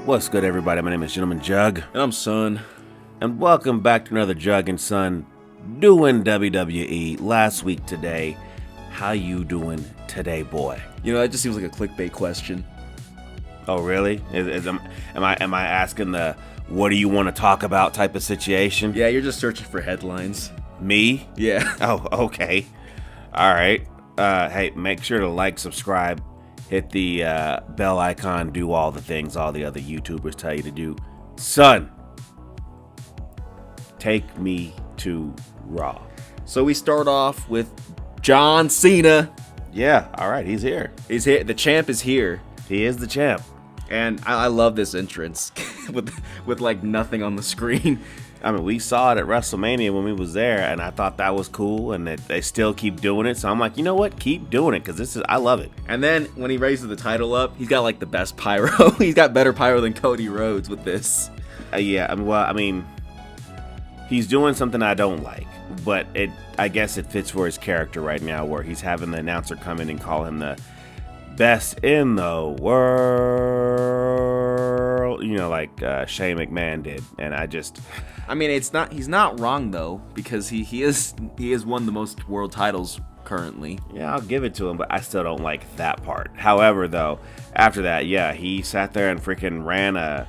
What's good, everybody? My name is Gentleman.JUGG. And I'm Son. And welcome back to another Jug and Son doing WWE. Last week today. How you doing today, boy? You know, that just seems like a clickbait question. Oh, really? Am I asking the what do you want to talk about type of situation? Yeah, you're just searching for headlines. Me? Yeah. Oh, okay. All right. Hey, make sure to like, subscribe, hit the bell icon, do all the things all the other YouTubers tell you to do. Son, take me to Raw. So we start off with John Cena. Yeah, all right, he's here. He's here. The champ is here. He is the champ. And I love this entrance with like nothing on the screen. I mean, we saw it at WrestleMania when we was there, and I thought that was cool, and they still keep doing it. So I'm like, you know what? Keep doing it, because I love it. And then when he raises the title up, he's got like the best pyro. He's got better pyro than Cody Rhodes with this. Yeah, I mean, he's doing something I don't like, but I guess it fits for his character right now, where he's having the announcer come in and call him the best in the world, you know, like Shane McMahon did. And I mean, he's not wrong though, because he has won the most world titles currently. Yeah, I'll give it to him, but I still don't like that part. However, though, after that, yeah, he sat there and freaking ran a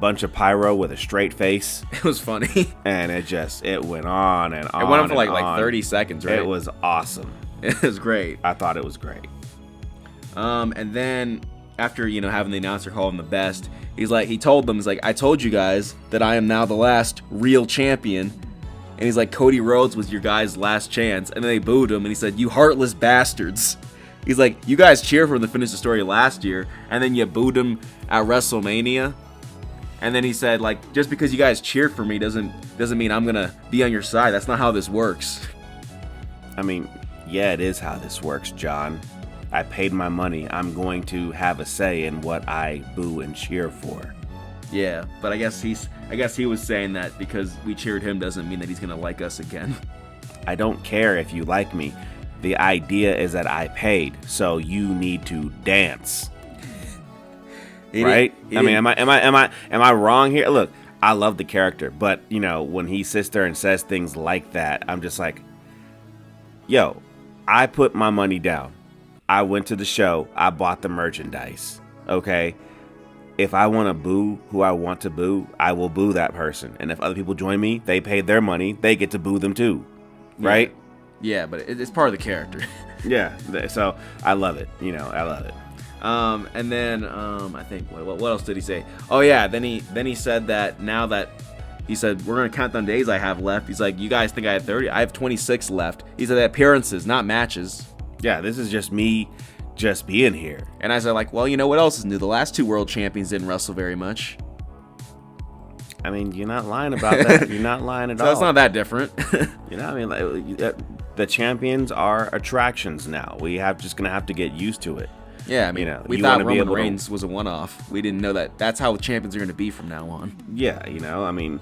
bunch of pyro with a straight face. It was funny. And it went on and on. It went on for like 30 seconds, right? It was awesome. It was great. I thought it was great. And then after, you know, having the announcer call him the best, he told them, I told you guys that I am now the last real champion. And he's like, Cody Rhodes was your guys' last chance. And then they booed him, and he said, you heartless bastards. He's like, you guys cheered for him to finish the story last year, and then you booed him at WrestleMania. And then he said, like, just because you guys cheered for me doesn't mean I'm gonna be on your side. That's not how this works. I mean, yeah, it is how this works, John. I paid my money. I'm going to have a say in what I boo and cheer for. Yeah, but I guess he was saying that because we cheered him doesn't mean that he's gonna like us again. I don't care if you like me. The idea is that I paid, so you need to dance. Right? I mean, am I wrong here? Look, I love the character, but you know, when he sits there and says things like that, I'm just like, yo, I put my money down. I went to the show. I bought the merchandise. Okay? If I want to boo who I want to boo, I will boo that person. And if other people join me, they paid their money, they get to boo them too. Right? Yeah, but it's part of the character. Yeah. So I love it. You know, I love it. And then I think what else did he say? Oh yeah, then he said that now that he said we're gonna count down days I have left. He's like, you guys think I have 30? I have 26 left. He said appearances, not matches. Yeah, this is just me just being here. And I said, like, well, you know what else is new? The last two world champions didn't wrestle very much. I mean, you're not lying about that. You're not lying at all. So it's not that different. You know, I mean, the champions are attractions now. Just gonna have to get used to it. Yeah, I mean, you know, we thought Roman Reigns was a one-off. We didn't know that. That's how the champions are going to be from now on. Yeah, you know, I mean,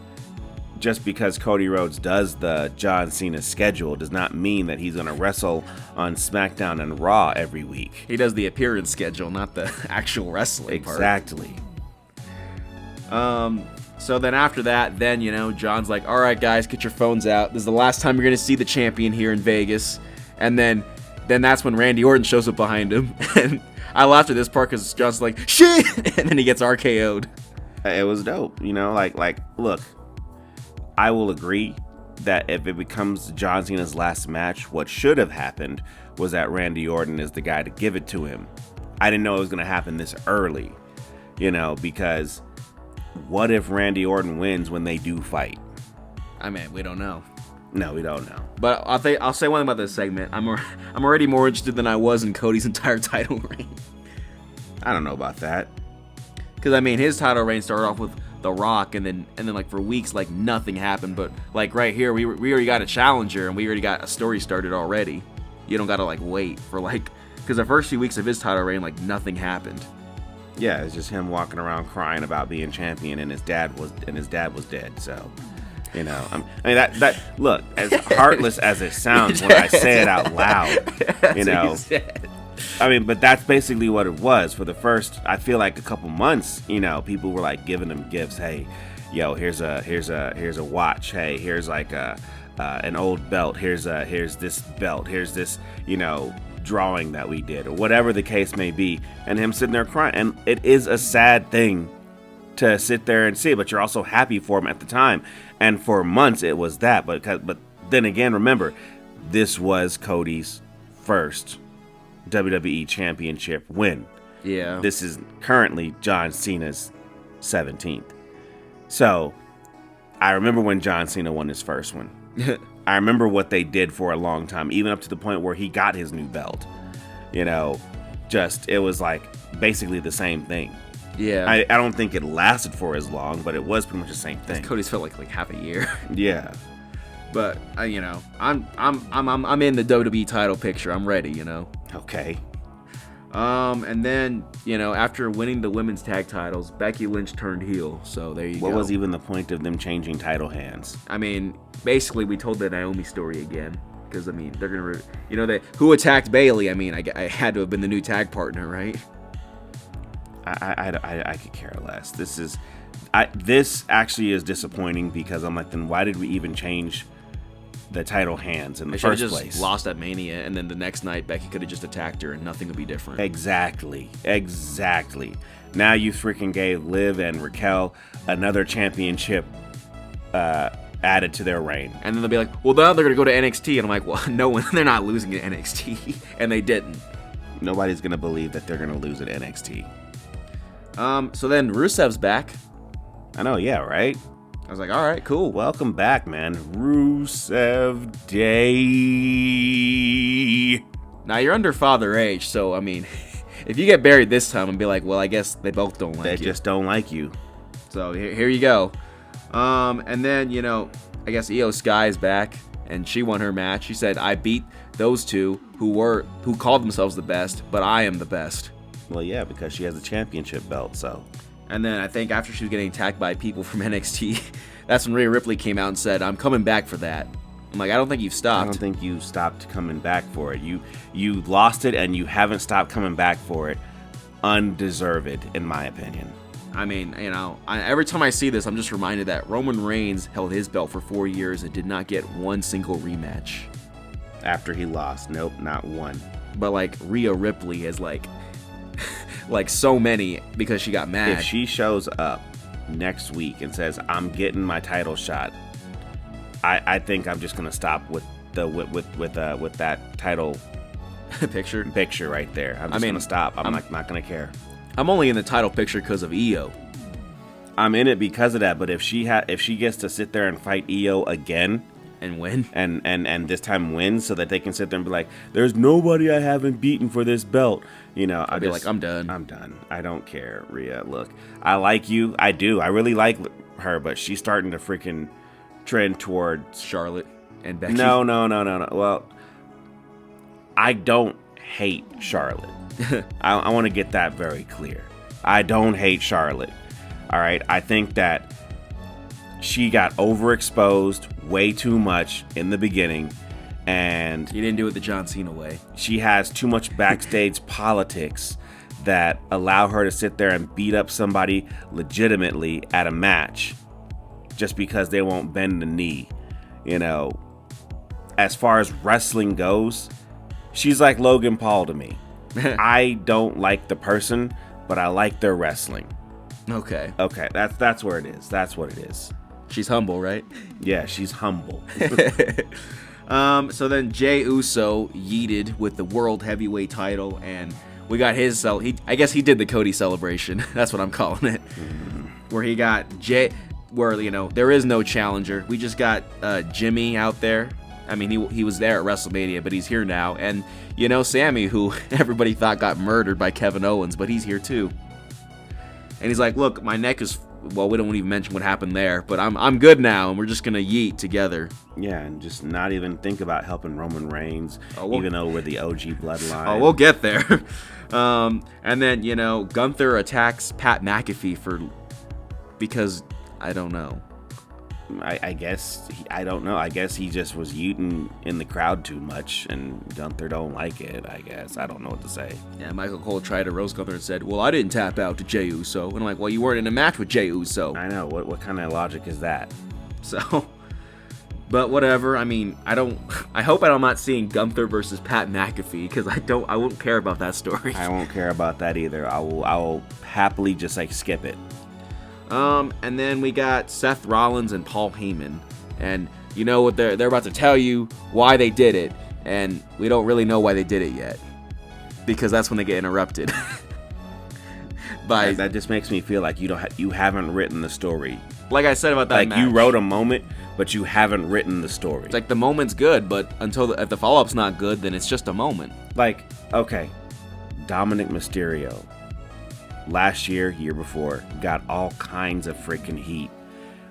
just because Cody Rhodes does the John Cena schedule does not mean that he's going to wrestle on Smackdown and Raw every week. He does the appearance schedule, not the actual wrestling part. Exactly. So then after that, you know, John's like, all right, guys, get your phones out. This is the last time you're going to see the champion here in Vegas. And then that's when Randy Orton shows up behind him. And I laughed at this part because John's like, shit! And then he gets RKO'd. It was dope. You know, like, look, I will agree that if it becomes John Cena's last match, what should have happened was that Randy Orton is the guy to give it to him. I didn't know it was going to happen this early, you know, because what if Randy Orton wins when they do fight? I mean, we don't know. No, we don't know. But I'll say one thing about this segment. I'm already more interested than I was in Cody's entire title reign. I don't know about that. Because I mean, his title reign started off with The Rock, and then like for weeks, like nothing happened. But like right here, we already got a challenger, and we already got a story started already. You don't gotta like wait for like, because the first few weeks of his title reign, like nothing happened. Yeah, it's just him walking around crying about being champion, and his dad was dead. So. You know, I mean that look, as heartless as it sounds when I say it out loud, you know, I mean, but that's basically what it was for the first. I feel like a couple months. You know, people were like giving him gifts. Hey, yo, here's a watch. Hey, here's like an old belt. Here's this belt. Here's this, you know, drawing that we did, or whatever the case may be. And him sitting there crying, and it is a sad thing to sit there and see, but you're also happy for him at the time. And for months it was that, but then again, remember, this was Cody's first WWE Championship win. Yeah. This is currently John Cena's 17th. So I remember when John Cena won his first one. I remember what they did for a long time, even up to the point where he got his new belt. You know, just, it was like basically the same thing. Yeah. I don't think it lasted for as long, but it was pretty much the same thing. Cody's felt like half a year. Yeah. But you know, I'm in the WWE title picture. I'm ready, you know. Okay. And then, you know, after winning the women's tag titles, Becky Lynch turned heel. So there you go. What was even the point of them changing title hands? I mean, basically, we told the Naomi story again. Because, I mean, they're going to, you know, who attacked Bayley? I mean, I had to have been the new tag partner, right? I could care less. This actually is disappointing, because I'm like, then why did we even change the title hands in the first just place? Lost at Mania, and then the next night Becky could have just attacked her and nothing would be different. Exactly. Now you freaking gave Liv and Raquel another championship added to their reign. And then they'll be like, well, now they're going to go to NXT. And I'm like, well, no, they're not losing to NXT. And they didn't. Nobody's going to believe that they're going to lose at NXT. So then Rusev's back. I know, yeah, right? I was like, all right, cool. Welcome back, man. Rusev Day. Now, you're under father age, so, I mean, if you get buried this time and be like, well, I guess they both don't like you. They just don't like you. So, here you go. And then, you know, I guess Io Sky's back, and she won her match. She said, I beat those two who called themselves the best, but I am the best. Well, yeah, because she has a championship belt, so. And then I think after she was getting attacked by people from NXT, that's when Rhea Ripley came out and said, I'm coming back for that. I'm like, I don't think you've stopped. I don't think you stopped coming back for it. You lost it, and you haven't stopped coming back for it. Undeserved, in my opinion. I mean, you know, every time I see this, I'm just reminded that Roman Reigns held his belt for 4 years and did not get one single rematch. After he lost. Nope, not one. But, like, Rhea Ripley has, like so many because she got mad. If she shows up next week and says, I'm getting my title shot, I think I'm just gonna stop with that title picture right there. I'm just gonna stop. I'm not gonna care. I'm only in the title picture because of Io. I'm in it because of that, but if she gets to sit there and fight Io again and win and this time win, so that they can sit there and be like, there's nobody I haven't beaten for this belt, you know, I'd be like, I'm done. I don't care, Rhea. Look, I like you. I do. I really like her, but she's starting to freaking trend towards Charlotte and Becky. No. Well, I don't hate Charlotte. I want to get that very clear. I don't hate Charlotte. All right. I think that she got overexposed way too much in the beginning, and you didn't do it the John Cena way. She has too much backstage politics that allow her to sit there and beat up somebody legitimately at a match just because they won't bend the knee. You know, as far as wrestling goes, she's like Logan Paul to me. I don't like the person, but I like their wrestling. Okay, that's where it is. That's what it is. She's humble, right? Yeah, she's humble. So then Jey Uso yeeted with the World Heavyweight title, and we got his I guess he did the Cody celebration. That's what I'm calling it. Where he got where, you know, there is no challenger. We just got Jimmy out there. I mean, he was there at WrestleMania, but he's here now. And, you know, Sammy, who everybody thought got murdered by Kevin Owens, but he's here too. And he's like, look, my neck is, well, we don't even mention what happened there, but I'm good now, and we're just going to yeet together. Yeah, and just not even think about helping Roman Reigns, even though we're the OG bloodline. Oh, we'll get there. And then, you know, Gunther attacks Pat McAfee because, I don't know. I guess I don't know. I guess he just was Utin in the crowd too much, and Gunther don't like it. I guess I don't know what to say. Yeah, Michael Cole tried to roast Gunther and said, "Well, I didn't tap out to Jey Uso," and I'm like, "Well, you weren't in a match with Jey Uso." I know what kind of logic is that? So, but whatever. I mean, I hope I'm not seeing Gunther versus Pat McAfee because I won't care about that story. I won't care about that either. I will happily just like skip it. And then we got Seth Rollins and Paul Heyman, and you know what they're about to tell you why they did it, and we don't really know why they did it yet, because that's when they get interrupted. That just makes me feel like you haven't written the story. Like I said about that match. You wrote a moment, but you haven't written the story. It's like the moment's good, but if the follow-up's not good, then it's just a moment. Like, okay, Dominic Mysterio, last year before, got all kinds of freaking heat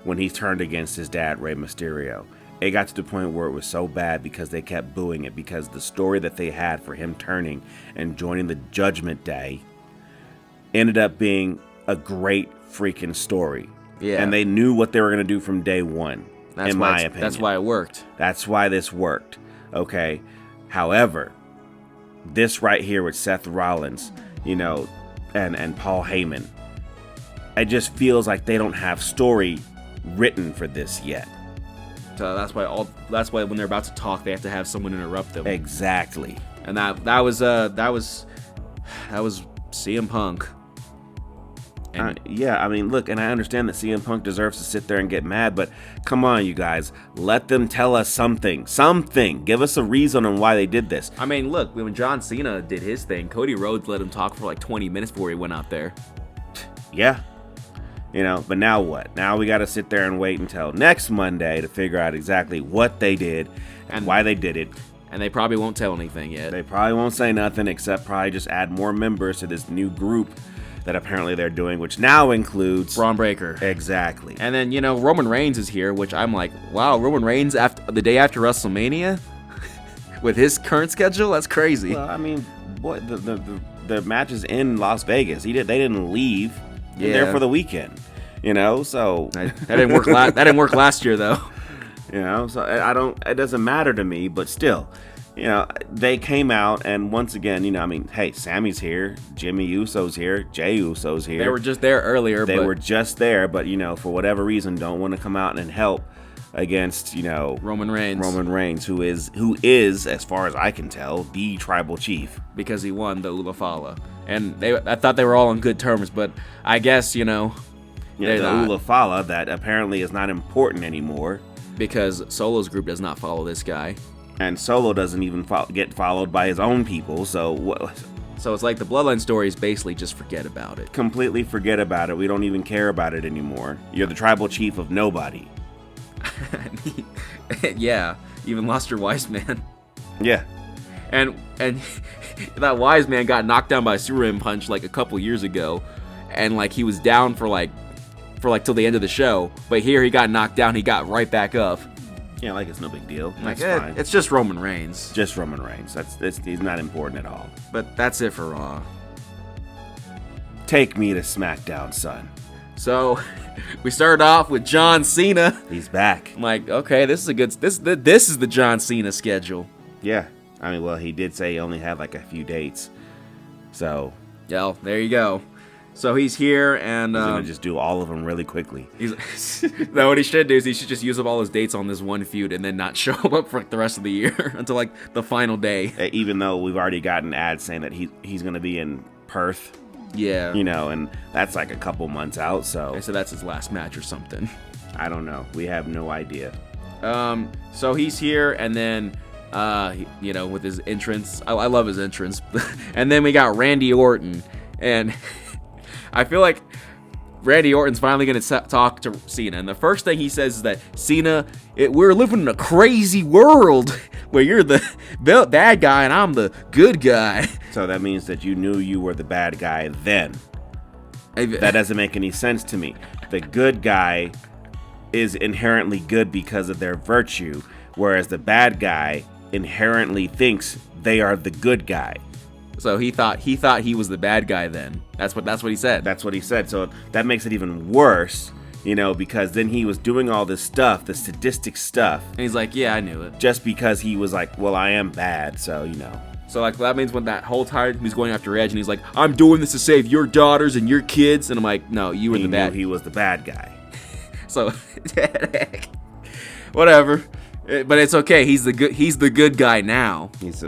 when he turned against his dad, Rey Mysterio. It got to the point where it was so bad because they kept booing it, because the story that they had for him turning and joining the Judgment Day ended up being a great freaking story. Yeah. And they knew what they were going to do from day one, in my opinion. That's why it worked. That's why this worked. Okay. However, this right here with Seth Rollins, and Paul Heyman, it just feels like they don't have story written for this yet. So that's why when they're about to talk, they have to have someone interrupt them. Exactly. And that was CM Punk. Yeah, I mean, look, and I understand that CM Punk deserves to sit there and get mad, but come on, you guys. Let them tell us something. Something. Give us a reason on why they did this. I mean, look, when John Cena did his thing, Cody Rhodes let him talk for like 20 minutes before he went out there. Yeah. But now what? Now we got to sit there and wait until next Monday to figure out exactly what they did and why they did it. And they probably won't tell anything yet. They probably won't say nothing except probably just add more members to this new group that apparently they're doing, which now includes Braun Breaker. Exactly. And then, Roman Reigns is here, which I'm like, wow, Roman Reigns the day after WrestleMania with his current schedule? That's crazy. Well, I mean, boy, the match is in Las Vegas. They didn't leave. They're there for the weekend. So that didn't work. That didn't work last year, though. So it doesn't matter to me, but still, they came out, and once again, hey, Sammy's here, Jimmy Uso's here, Jey Uso's here. They were just there earlier. They were just there, but for whatever reason, don't want to come out and help against Roman Reigns, who is, as far as I can tell, the tribal chief, because he won the Ula Fala, and I thought they were all on good terms, but I guess the Ula Fala that apparently is not important anymore because Solo's group does not follow this guy. And Solo doesn't even get followed by his own people, so it's like the Bloodline story is basically just forget about it. Completely forget about it. We don't even care about it anymore. You're the tribal chief of nobody. Yeah, even lost your wise man. Yeah. And that wise man got knocked down by a Superman punch like a couple years ago, and like he was down for till the end of the show, but here he got knocked down, he got right back up. Yeah, like it's no big deal. That's fine. It's just Roman Reigns. Just Roman Reigns. He's not important at all. But that's it for Raw. Take me to Smackdown, son. So we started off with John Cena. He's back. I'm like, okay, this is the John Cena schedule. Yeah. I mean, well, he did say he only had like a few dates. So. Yeah, there you go. So he's here, and he's gonna just do all of them really quickly. No, what he should do is he should just use up all his dates on this one feud, and then not show up for the rest of the year until like the final day. Even though we've already gotten ads saying that he's gonna be in Perth. Yeah. And that's like a couple months out. So that's his last match or something. I don't know. We have no idea. So he's here, and then with his entrance, I love his entrance. And then we got Randy Orton, and I feel like Randy Orton's finally going to talk to Cena. And the first thing he says is that, Cena, we're living in a crazy world where you're the bad guy and I'm the good guy. So that means that you knew you were the bad guy then. That doesn't make any sense to me. The good guy is inherently good because of their virtue, whereas the bad guy inherently thinks they are the good guy. So he thought he was the bad guy then. That's what he said. That's what he said. So that makes it even worse You know, because then he was doing all this stuff, the sadistic stuff. And he's like, yeah, I knew it. Just because he was like, well, I am bad, so, you know. So, like, that means when that whole time he's going after Edge and he's like, I'm doing this to save your daughters and your kids. And I'm like, no, you were the bad. He was the bad guy. So, whatever. But it's okay. He's the good guy now. He's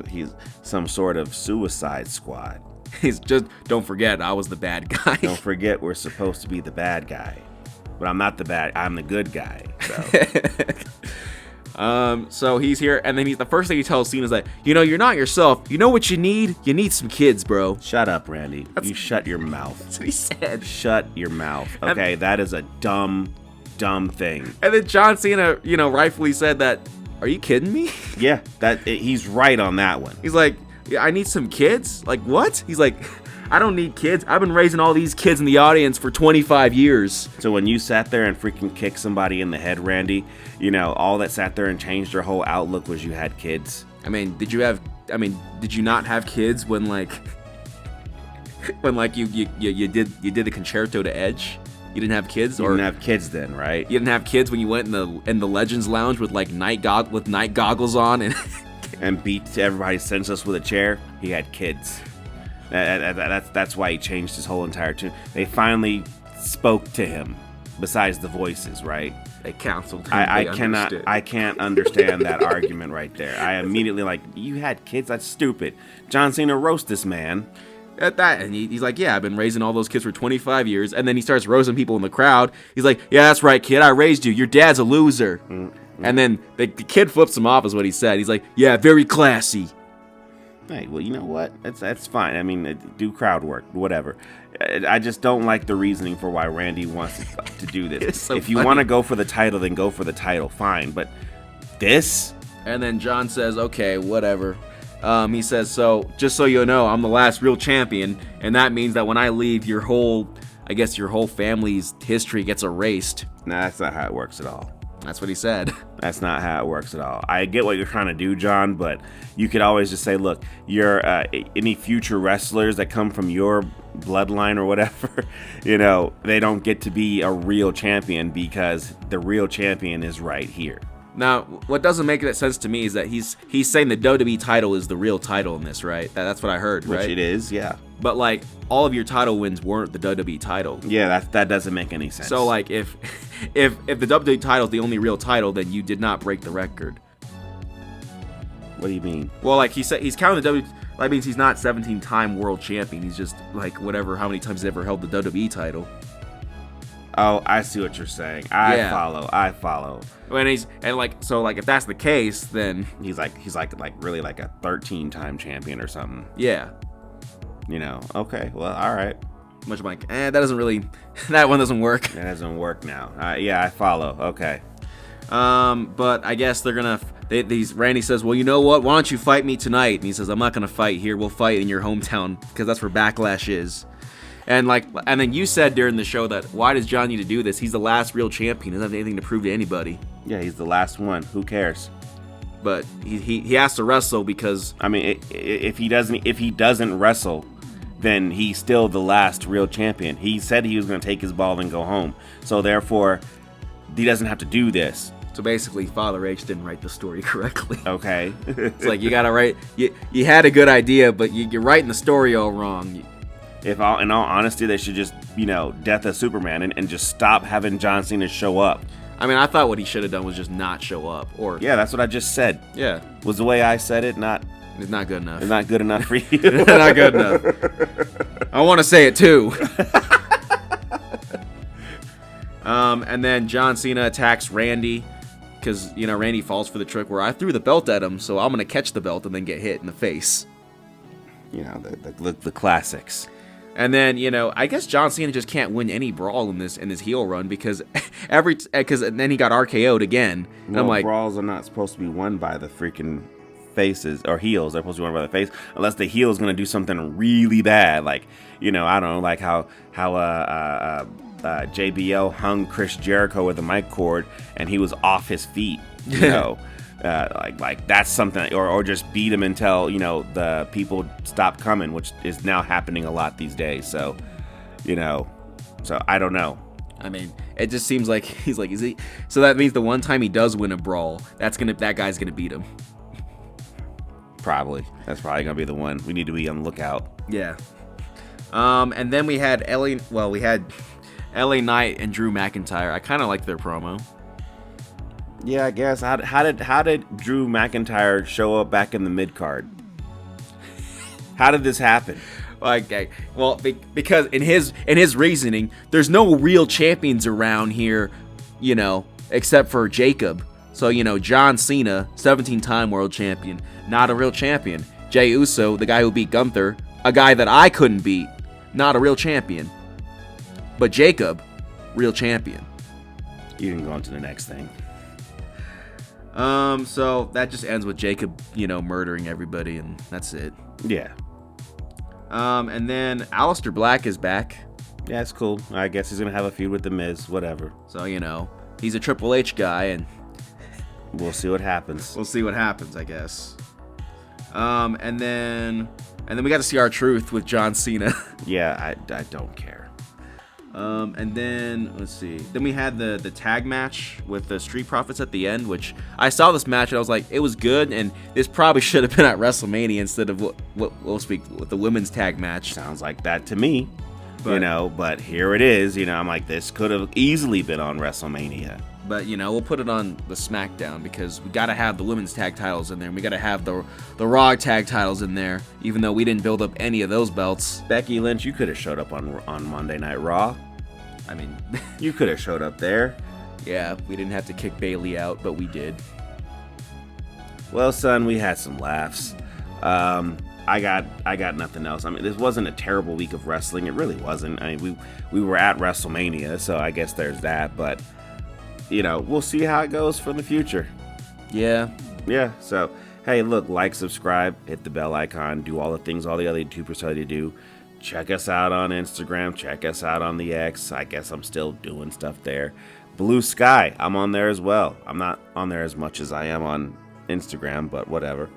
some sort of Suicide Squad. He's just, don't forget, I was the bad guy. Don't forget, we're supposed to be the bad guy. But I'm not the bad, I'm the good guy. So. So he's here, and then the first thing he tells Cena is like, you know, you're not yourself. You know what you need? You need some kids, bro. Shut up, Randy. You shut your mouth. That's what he said. Shut your mouth. Okay, that is a dumb thing. And then John Cena, you know, rightfully said that, are you kidding me? Yeah, he's right on that one. He's like, yeah, I need some kids? Like, what? He's like, I don't need kids. I've been raising all these kids in the audience for 25 years. So when you sat there and freaking kicked somebody in the head, Randy, you know, all that sat there and changed your whole outlook was you had kids. I mean, did you not have kids when like you did the concerto to Edge? You didn't have kids, or you didn't have kids then, right? You didn't have kids when you went in the Legends Lounge with like night goggles on and beat everybody senseless with a chair. He had kids. That's why he changed his whole entire tune. They finally spoke to him. Besides the voices, right? They counseled him. I can't understand that argument right there. I immediately like, you had kids? That's stupid. John Cena roast this man. At that, and he's like, yeah, I've been raising all those kids for 25 years. And then he starts roasting people in the crowd. He's like, yeah, that's right, kid. I raised you. Your dad's a loser. Mm-hmm. And then the kid flips him off, is what he said. He's like, yeah, very classy. Hey, well, you know what? That's fine. I mean, do crowd work, whatever. I just don't like the reasoning for why Randy wants to do this. So if you want to go for the title, then go for the title. Fine. But this? And then John says, okay, whatever. He says, so just so you know, I'm the last real champion, and that means that when I leave, your whole family's history gets erased. Nah, that's not how it works at all. That's what he said. That's not how it works at all. I get what you're trying to do, John, but you could always just say, look, you're any future wrestlers that come from your bloodline or whatever, you know, they don't get to be a real champion because the real champion is right here. Now, what doesn't make that sense to me is that he's saying the WWE title is the real title in this, right? That's what I heard, right? Which it is, yeah. But like, all of your title wins weren't the WWE title. Yeah, that doesn't make any sense. So like, if the WWE title is the only real title, then you did not break the record. What do you mean? Well, like he said, he's counting the WWE. That means he's not 17-time world champion. He's just like how many times he's ever held the WWE title. Oh, I see what you're saying. I follow. If that's the case, then he's really like a 13-time champion or something. Yeah. You know. Okay. Well, all right. Much like, that one doesn't work. That doesn't work now. Yeah, I follow. Okay. But I guess they're gonna. Randy says, well, you know what? Why don't you fight me tonight? And he says, I'm not gonna fight here. We'll fight in your hometown because that's where Backlash is. And then you said during the show that why does John need to do this? He's the last real champion. He doesn't have anything to prove to anybody. Yeah, he's the last one. Who cares? But he has to wrestle because I mean, if he doesn't wrestle, then he's still the last real champion. He said he was going to take his ball and go home. So therefore, he doesn't have to do this. So basically, Father H didn't write the story correctly. Okay. It's like you gotta write. You had a good idea, but you're writing the story all wrong. In all honesty, they should just, death of Superman and just stop having John Cena show up. I mean, I thought what he should have done was just not show up. Yeah, that's what I just said. Yeah. Was the way I said it not... It's not good enough. It's not good enough for you. It's not good enough. I want to say it too. And then John Cena attacks Randy because, Randy falls for the trick where I threw the belt at him, so I'm going to catch the belt and then get hit in the face. The classics. And then, I guess John Cena just can't win any brawl in this heel run because then he got RKO'd again. And I'm like, brawls are not supposed to be won by the freaking faces or heels. They're supposed to be won by the face unless the heel is going to do something really bad. Like, I don't know, like how JBL hung Chris Jericho with a mic cord and he was off his feet, like that's something, or just beat him until the people stop coming, which is now happening a lot these days. So, so I don't know. I mean, it just seems like he's like, is he? So that means the one time he does win a brawl, that guy's gonna beat him. Probably. That's probably gonna be the one. We need to be on the lookout. Yeah. And then we had LA Knight and Drew McIntyre. I kind of liked their promo. Yeah, I guess. How did Drew McIntyre show up back in the mid card? How did this happen? Okay, well, because in his reasoning, there's no real champions around here, you know, except for Jacob. So, you know, John Cena, 17-time world champion, not a real champion. Jey Uso, the guy who beat Gunther, a guy that I couldn't beat, not a real champion. But Jacob, real champion. You can go on to the next thing. So that just ends with Jacob, you know, murdering everybody, and that's it. Yeah. And then Aleister Black is back. Yeah, it's cool. I guess he's gonna have a feud with The Miz, whatever. So, you know, he's a Triple H guy, and we'll see what happens. We'll see what happens, I guess. And then we got to see R-Truth with John Cena. Yeah, I don't care. And then let's see. Then we had the tag match with the Street Profits at the end, which I saw this match and I was like, it was good, and this probably should have been at WrestleMania instead of what we'll speak with the women's tag match. Sounds like that to me. But, you know, but here it is. You know, I'm like, this could have easily been on WrestleMania. But, you know, we'll put it on the Smackdown because we got to have the women's tag titles in there. And we got to have the Raw tag titles in there, even though we didn't build up any of those belts. Becky Lynch, you could have showed up on Monday Night Raw. I mean, you could have showed up there. Yeah, we didn't have to kick Bayley out, but we did. Well, son, we had some laughs. I got nothing else. I mean, this wasn't a terrible week of wrestling. It really wasn't. I mean, we were at WrestleMania, so I guess there's that. But, you know, we'll see how it goes for the future. Yeah. Yeah, so, hey, look, like, subscribe, hit the bell icon, do all the things all the other YouTubers tell you to do. Check us out on Instagram. Check us out on the X. I guess I'm still doing stuff there. Blue Sky, I'm on there as well. I'm not on there as much as I am on Instagram, but whatever.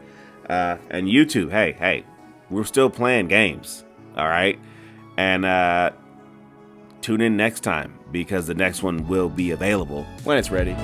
And YouTube, hey, we're still playing games, all right? And tune in next time because the next one will be available when it's ready.